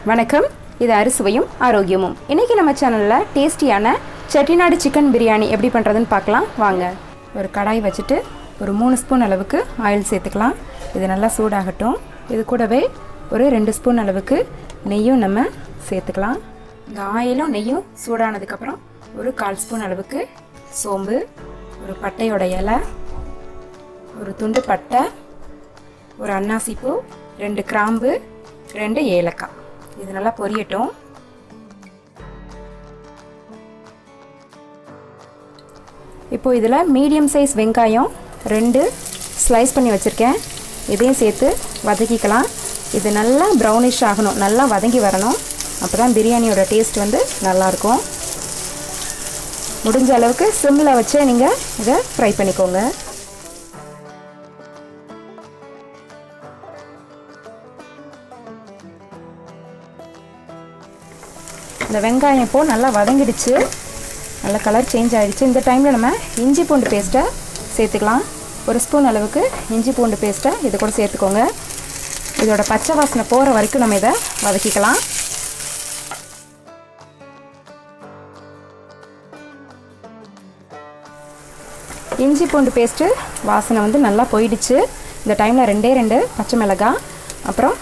வணக்கம், இது அறுசுவையும் ஆரோக்கியமும். இன்றைக்கி நம்ம சேனலில் டேஸ்டியான செட்டிநாடு சிக்கன் பிரியாணி எப்படி பண்ணுறதுன்னு பார்க்கலாம் வாங்க. ஒரு கடாய் வச்சுட்டு ஒரு 3 ஸ்பூன் அளவுக்கு ஆயில் சேர்த்துக்கலாம். இது நல்லா சூடாகட்டும். இது கூடவே ஒரு 2 ஸ்பூன் அளவுக்கு நெய்யும் நம்ம சேர்த்துக்கலாம். இந்த ஆயிலும் நெய்யும் சூடானதுக்கப்புறம் ஒரு 1/4 ஸ்பூன் அளவுக்கு சோம்பு, ஒரு பட்டையோட இலை, ஒரு துண்டு பட்டை, ஒரு அன்னாசிப்பூ, 2 கிராம்பு, 2 ஏலக்காய். இது நல்லா பொரியட்டும். இப்போ இதில் மீடியம் சைஸ் வெங்காயம் 2 ஸ்லைஸ் பண்ணி வச்சுருக்கேன். இதையும் சேர்த்து வதக்கிக்கலாம். இது நல்லா ப்ரௌனிஷ் ஆகணும், நல்லா வதங்கி வரணும். அப்போ தான் பிரியாணியோட டேஸ்ட் வந்து நல்லாயிருக்கும். முடிஞ்ச அளவுக்கு சிம்மில் வச்சு நீங்கள் இதை ஃப்ரை பண்ணிக்கோங்க. இந்த வெங்காயம் இப்போது நல்லா வதங்கிடுச்சு, நல்லா கலர் சேஞ்ச் ஆகிடுச்சு. இந்த டைமில் நம்ம இஞ்சி பூண்டு பேஸ்ட்டை சேர்த்துக்கலாம். 1 ஸ்பூன் அளவுக்கு இஞ்சி பூண்டு பேஸ்ட்டை இது கூட சேர்த்துக்கோங்க. இதோட பச்சை வாசனை போகிற வரைக்கும் நம்ம இதை வதக்கிக்கலாம். இஞ்சி பூண்டு பேஸ்ட்டு வாசனை வந்து நல்லா போயிடுச்சு. இந்த டைமில் 2 பச்சை மிளகாய், அப்புறம்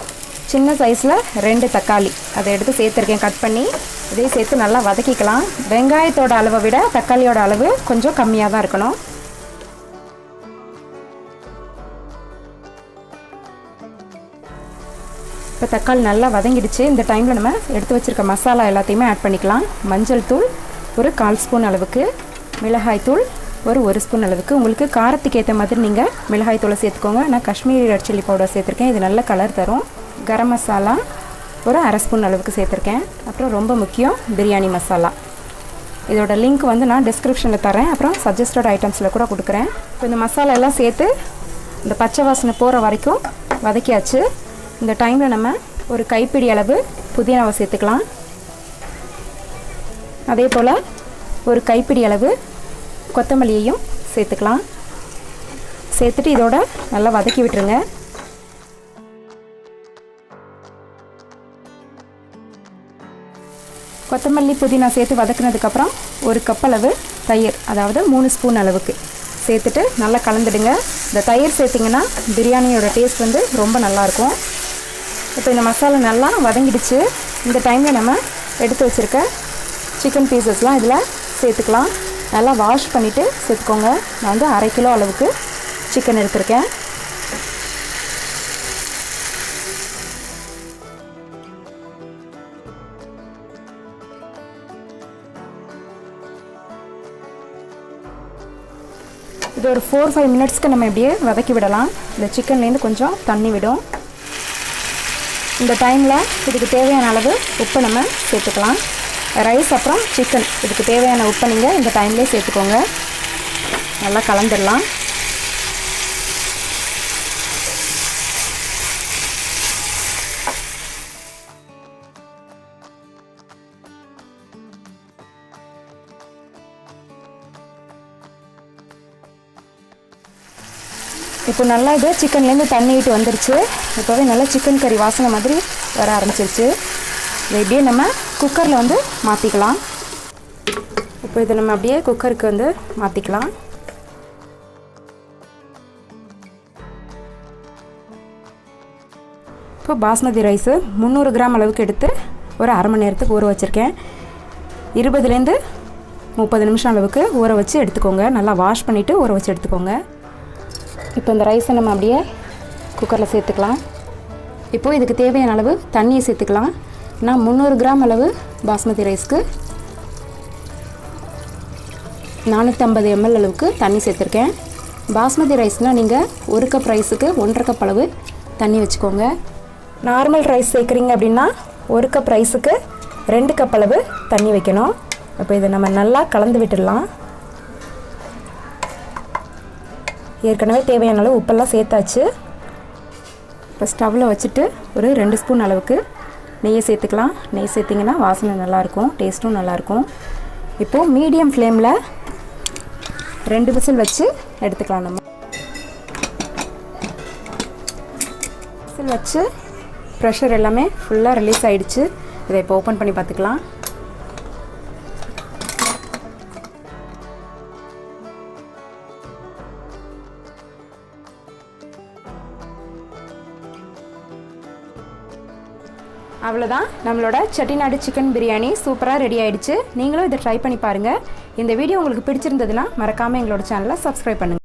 சின்ன சைஸில் 2 தக்காளி அதை எடுத்து சேர்த்துருக்கேன் கட் பண்ணி. இதையும் சேர்த்து நல்லா வதக்கிக்கலாம். வெங்காயத்தோட அளவை விட தக்காளியோட அளவு கொஞ்சம் கம்மியாக தான் இருக்கணும். இப்போ தக்காளி நல்லா வதங்கிடுச்சு. இந்த டைமில் நம்ம எடுத்து வச்சுருக்க மசாலா எல்லாத்தையுமே ஆட் பண்ணிக்கலாம். மஞ்சள் தூள் ஒரு 1/4 ஸ்பூன் அளவுக்கு, மிளகாய் தூள் ஒரு 1 ஸ்பூன் அளவுக்கு. உங்களுக்கு காரத்துக்கு ஏற்ற மாதிரி நீங்கள் மிளகாய் தூளை சேர்த்துக்கோங்க. நான் காஷ்மீரி ரெட் சில்லி பவுடர் சேர்த்துருக்கேன், இது நல்ல கலர் தரும். கரம் மசாலா ஒரு 1/2 ஸ்பூன் அளவுக்கு சேர்த்துருக்கேன். அப்புறம் ரொம்ப முக்கியம் பிரியாணி மசாலா. இதோட லிங்க் வந்து நான் டிஸ்கிரிப்ஷனில் தரேன், அப்புறம் சஜஸ்டட் ஐட்டம்ஸில் கூட கொடுக்குறேன். இப்போ இந்த மசாலா எல்லாம் சேர்த்து இந்த பச்சை வாசனை போகிற வரைக்கும் வதக்கியாச்சு. இந்த டைமில் நம்ம ஒரு கைப்பிடி அளவு புதினாவை சேர்த்துக்கலாம். அதே போல் ஒரு கைப்பிடி அளவு கொத்தமல்லியையும் சேர்த்துக்கலாம். சேர்த்துட்டு இதோட நல்லா வதக்கி விட்டுருங்க. கொத்தமல்லி புதினா சேர்த்து வதக்குனதுக்கப்புறம் ஒரு கப் அளவு தயிர், அதாவது 3 ஸ்பூன் அளவுக்கு சேர்த்துட்டு நல்லா கலந்துடுங்க. இந்த தயிர் சேர்த்திங்கன்னா பிரியாணியோட டேஸ்ட் வந்து ரொம்ப நல்லாயிருக்கும். இப்போ இந்த மசாலா நல்லா வதங்கிடுச்சு. இந்த டைமில் நம்ம எடுத்து வச்சுருக்க சிக்கன் பீசஸ்லாம் இதில் சேர்த்துக்கலாம். நல்லா வாஷ் பண்ணிவிட்டு சேர்த்துக்கோங்க. நான் வந்து 1/2 கிலோ அளவுக்கு சிக்கன் எடுத்திருக்கேன். இது ஒரு 4-5 மினிட்ஸ்க்கு நம்ம இப்படியே வதக்கி விடலாம். இந்த சிக்கன்லேருந்து கொஞ்சம் தண்ணி விடும். இந்த டைமில் இதுக்கு தேவையான அளவு உப்பு நம்ம சேர்த்துக்கலாம். ரைஸ் அப்புறம் சிக்கன் இதுக்கு தேவையான உப்பை நீங்கள் இந்த டைம்லேயே சேர்த்துக்கோங்க. நல்லா கலந்துடலாம். இப்போ நல்லா இது சிக்கன்லேருந்து தண்ணி விட்டு வந்துருச்சு. இப்போவே நல்லா சிக்கன் கறி வாசனை மாதிரி வர ஆரம்பிச்சிருச்சு. இதை இப்படியே நம்ம குக்கரில் வந்து மாற்றிக்கலாம். இப்போ இதை நம்ம அப்படியே குக்கருக்கு வந்து மாற்றிக்கலாம். இப்போ பாஸ்மதி ரைஸு 300 கிராம் அளவுக்கு எடுத்து ஒரு 1/2 மணி நேரத்துக்கு ஊற வச்சுருக்கேன். 20லேருந்து 30 நிமிஷம் அளவுக்கு ஊற வச்சு எடுத்துக்கோங்க. நல்லா வாஷ் பண்ணிவிட்டு ஊற வச்சு எடுத்துக்கோங்க. இப்போ இந்த ரைஸை நம்ம அப்படியே குக்கரில் சேர்த்துக்கலாம். இப்போது இதுக்கு தேவையான அளவு தண்ணியை சேர்த்துக்கலாம். நான் 300 கிராம் அளவு பாஸ்மதி ரைஸ்க்கு 450 ml அளவுக்கு தண்ணி சேர்த்துருக்கேன். பாஸ்மதி ரைஸ்னால் நீங்கள் 1 கப் ரைஸுக்கு 1.5 கப் அளவு தண்ணி வச்சுக்கோங்க. நார்மல் ரைஸ் சேர்க்குறீங்க அப்படின்னா 1 கப் ரைஸுக்கு 2 கப் அளவு தண்ணி வைக்கணும். இப்போ இதை நம்ம நல்லா கலந்து விட்டுடலாம். ஏற்கனவே தேவையான அளவு உப்பெல்லாம் சேர்த்தாச்சு. இப்போ ஸ்டவ்வில் வச்சுட்டு ஒரு 2 ஸ்பூன் அளவுக்கு நெய்யை சேர்த்துக்கலாம். நெய் சேர்த்திங்கன்னா வாசனை நல்லாயிருக்கும், டேஸ்ட்டும் நல்லாயிருக்கும். இப்போது மீடியம் ஃப்ளேமில் 2 விசில் வச்சு எடுத்துக்கலாம். நம்ம விசில் வச்சு ப்ரெஷர் எல்லாமே ஃபுல்லாக ரிலீஸ் ஆகிடுச்சு. இதை இப்போ ஓப்பன் பண்ணி பார்த்துக்கலாம். அவ்வளோதான், நம்மளோட செட்டிநாடு சிக்கன் பிரியாணி சூப்பராக ரெடி ஆகிடுச்சு. நீங்களும் இதை ட்ரை பண்ணி பாருங்கள். இந்த வீடியோ உங்களுக்கு பிடிச்சிருந்ததுன்னா மறக்காமல் எங்களோட சேனலை சப்ஸ்கிரைப் பண்ணுங்கள்.